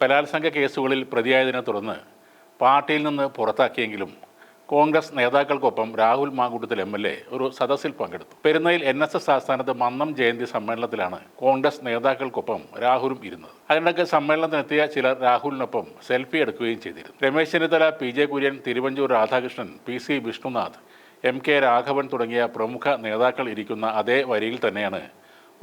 ബലാത്സംഗ കേസുകളിൽ പ്രതിയായതിനെ തുടർന്ന് പാർട്ടിയിൽ നിന്ന് പുറത്താക്കിയെങ്കിലും കോൺഗ്രസ് നേതാക്കൾക്കൊപ്പം രാഹുൽ മാങ്കൂട്ടത്തിൽ MLA ഒരു സദസ്സിൽ പങ്കെടുത്തു. പെരുന്നയിൽ NSS ആസ്ഥാനത്ത് മന്നം ജയന്തി സമ്മേളനത്തിലാണ് കോൺഗ്രസ് നേതാക്കൾക്കൊപ്പം രാഹുലും ഇരുന്നത്. അതിനിടയ്ക്ക് സമ്മേളനത്തിനെത്തിയ ചിലർ രാഹുലിനൊപ്പം സെൽഫി എടുക്കുകയും ചെയ്തിരുന്നു. Ramesh Chennithala, PJ Kurian, Thiruvanchoor Radhakrishnan, PC Vishnunath, MK Raghavan തുടങ്ങിയ പ്രമുഖ നേതാക്കൾ ഇരിക്കുന്ന അതേ വരിയിൽ തന്നെയാണ്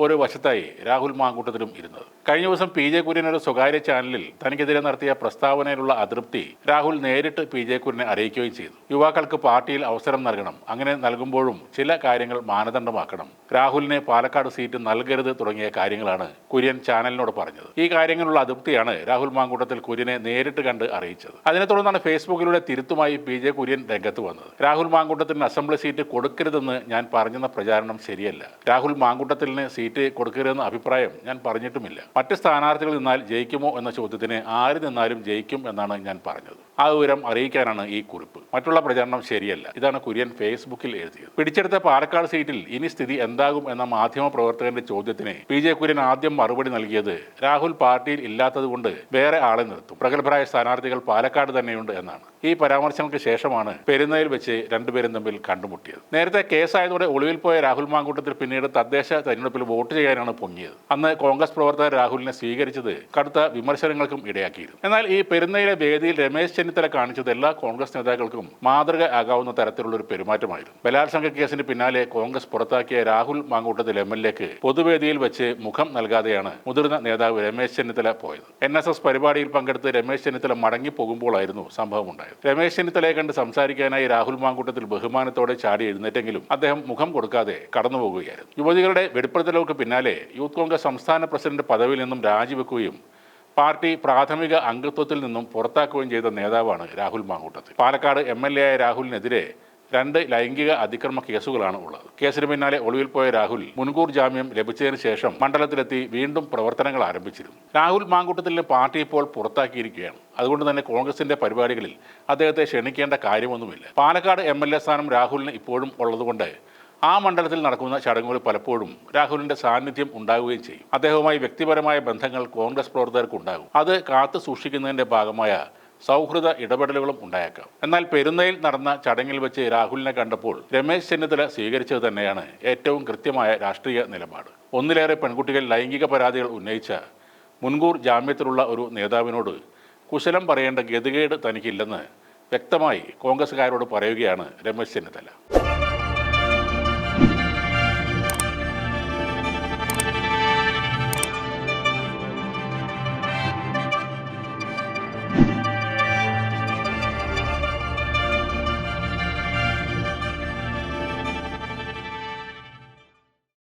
ഒരു വശത്തായി രാഹുൽ മാങ്കൂട്ടത്തിലും ഇരുന്നത്. കഴിഞ്ഞ ദിവസം PJ കുര്യൻ ഒരു സ്വകാര്യ ചാനലിൽ തനിക്കെതിരെ നടത്തിയ പ്രസ്താവനയിലുള്ള അതൃപ്തി രാഹുൽ നേരിട്ട് PJ കുര്യനെ അറിയിക്കുകയും ചെയ്തു. യുവാക്കൾക്ക് പാർട്ടിയിൽ അവസരം നൽകണം, അങ്ങനെ നൽകുമ്പോഴും ചില കാര്യങ്ങൾ മാനദണ്ഡമാക്കണം, രാഹുലിനെ പാലക്കാട് സീറ്റ് നൽകരുത് തുടങ്ങിയ കാര്യങ്ങളാണ് കുര്യൻ ചാനലിനോട് പറഞ്ഞത്. ഈ കാര്യങ്ങളുള്ള അതൃപ്തിയാണ് രാഹുൽ മാങ്കൂട്ടത്തിൽ കുര്യനെ നേരിട്ട് കണ്ട് അറിയിച്ചത്. അതിനെ തുടർന്നാണ് ഫേസ്ബുക്കിലൂടെ തിരുത്തുമായി PJ കുര്യൻ രംഗത്ത് വന്നത്. രാഹുൽ മാങ്കൂട്ടത്തിന് അസംബ്ലി സീറ്റ് കൊടുക്കരുതെന്ന് ഞാൻ പറഞ്ഞെന്ന പ്രചാരണം ശരിയല്ല. രാഹുൽ മാങ്കൂട്ടത്തിന് സീറ്റ് കൊടുക്കരുതെന്ന അഭിപ്രായം ഞാൻ പറഞ്ഞിട്ടുമില്ല. മറ്റ് സ്ഥാനാർത്ഥികൾ നിന്നാൽ ജയിക്കുമോ എന്ന ചോദ്യത്തിന് ആര് നിന്നാലും ജയിക്കും എന്നാണ് ഞാൻ പറഞ്ഞത്. ആ വിവരം അറിയിക്കാനാണ് ഈ കുറിപ്പ്. മറ്റുള്ള പ്രചാരണം ശരിയല്ല. ഇതാണ് കുര്യൻ ഫേസ്ബുക്കിൽ എഴുതിയത്. പിടിച്ചെടുത്ത പാലക്കാട് സീറ്റിൽ ഇനി സ്ഥിതി എന്താകും എന്ന മാധ്യമ പ്രവർത്തകന്റെ ചോദ്യത്തിന് PJ കുര്യൻ ആദ്യം മറുപടി നൽകിയത് രാഹുൽ പാർട്ടിയിൽ ഇല്ലാത്തതുകൊണ്ട് വേറെ ആളെ നിർത്തും, പ്രഗത്ഭരായ സ്ഥാനാർത്ഥികൾ പാലക്കാട് തന്നെയുണ്ട് എന്നാണ്. ഈ പരാമർശങ്ങൾക്ക് ശേഷമാണ് പെരുന്നയിൽ വെച്ച് രണ്ടുപേരും തമ്മിൽ കണ്ടുമുട്ടിയത്. നേരത്തെ കേസായതോടെ ഒളിവിൽ പോയ രാഹുൽ മാങ്കൂട്ടത്തിൽ പിന്നീട് തദ്ദേശ തെരഞ്ഞെടുപ്പിൽ വോട്ട് ചെയ്യാനാണ് പൊങ്ങിയത്. അന്ന് കോൺഗ്രസ് പ്രവർത്തകർ രാഹുലിനെ സ്വീകരിച്ചത് കടുത്ത വിമർശനങ്ങൾക്കും ഇടയാക്കിയിരുന്നു. എന്നാൽ ഈ പെരുന്നയിലെ വേദിയിൽ രമേശ് ചെന്നിത്തല കാണിച്ചത് എല്ലാ കോൺഗ്രസ് നേതാക്കൾക്കും മാതൃക ആകാവുന്ന തരത്തിലുള്ള ഒരു പെരുമാറ്റമായിരുന്നു. ബലാത്സംഗ കേസിന് പിന്നാലെ കോൺഗ്രസ് പുറത്താക്കിയ രാഹുൽ മാങ്കൂട്ടത്തിൽ MLAക്ക് പൊതുവേദിയിൽ വെച്ച് മുഖം നൽകാതെയാണ് മുതിർന്ന നേതാവ് രമേശ് ചെന്നിത്തല പോയത്. NSS പരിപാടിയിൽ പങ്കെടുത്ത് രമേശ് ചെന്നിത്തല മടങ്ങിപ്പോകുമ്പോഴായിരുന്നു സംഭവം ഉണ്ടായത്. രമേശ് ചെന്നിത്തലയെ കണ്ട് സംസാരിക്കാനായി രാഹുൽ മാങ്കൂട്ടത്തിൽ ബഹുമാനത്തോടെ ചാടി എഴുന്നേറ്റെങ്കിലും അദ്ദേഹം മുഖം കൊടുക്കാതെ കടന്നുപോകുകയായിരുന്നു. യുവതികളുടെ വെളിപ്പെടുത്തലുകൾക്ക് പിന്നാലെ യൂത്ത് കോൺഗ്രസ് സംസ്ഥാന പ്രസിഡന്റ് പദവിയിൽ നിന്നും രാജിവെക്കുകയും പാർട്ടി പ്രാഥമിക അംഗത്വത്തിൽ നിന്നും പുറത്താക്കുകയും ചെയ്ത നേതാവാണ് രാഹുൽ മാങ്കൂട്ടത്തിൽ. പാലക്കാട് MLA ആയ രാഹുലിനെതിരെ 2 ലൈംഗിക അതിക്രമ കേസുകളാണ് ഉള്ളത്. കേസിന് പിന്നാലെ ഒളിവിൽ പോയ രാഹുൽ മുൻകൂർ ജാമ്യം ലഭിച്ചതിന് ശേഷം മണ്ഡലത്തിലെത്തി വീണ്ടും പ്രവർത്തനങ്ങൾ ആരംഭിച്ചിരുന്നു. രാഹുൽ മാങ്കൂട്ടത്തിലെ പാർട്ടി ഇപ്പോൾ പുറത്താക്കിയിരിക്കുകയാണ്. അതുകൊണ്ട് തന്നെ കോൺഗ്രസിന്റെ പരിപാടികളിൽ അദ്ദേഹത്തെ ക്ഷണിക്കേണ്ട കാര്യമൊന്നുമില്ല. പാലക്കാട് MLA സ്ഥാനം രാഹുലിന് ഇപ്പോഴും ഉള്ളതുകൊണ്ട് ആ മണ്ഡലത്തിൽ നടക്കുന്ന ചടങ്ങുകൾ പലപ്പോഴും രാഹുലിന്റെ സാന്നിധ്യം ഉണ്ടാവുകയും ചെയ്യും. അദ്ദേഹവുമായി വ്യക്തിപരമായ ബന്ധങ്ങൾ കോൺഗ്രസ് പ്രവർത്തകർക്ക് ഉണ്ടാകും. അത് കാത്തു സൂക്ഷിക്കുന്നതിന്റെ ഭാഗമായ സൗഹൃദ ഇടപെടലുകളും ഉണ്ടായേക്കാം. എന്നാൽ പെരുന്നയിൽ നടന്ന ചടങ്ങിൽ വെച്ച് രാഹുലിനെ കണ്ടപ്പോൾ രമേശ് ചെന്നിത്തല സ്വീകരിച്ചത് തന്നെയാണ് ഏറ്റവും കൃത്യമായ രാഷ്ട്രീയ നിലപാട്. ഒന്നിലേറെ പെൺകുട്ടികൾ ലൈംഗിക പരാതികൾ ഉന്നയിച്ച മുൻകൂർ ജാമ്യത്തിലുള്ള ഒരു നേതാവിനോട് കുശലം പറയേണ്ട ഗതികേട് തനിക്കില്ലെന്ന് വ്യക്തമായി കോൺഗ്രസുകാരോട് പറയുകയാണ് രമേശ് ചെന്നിത്തല.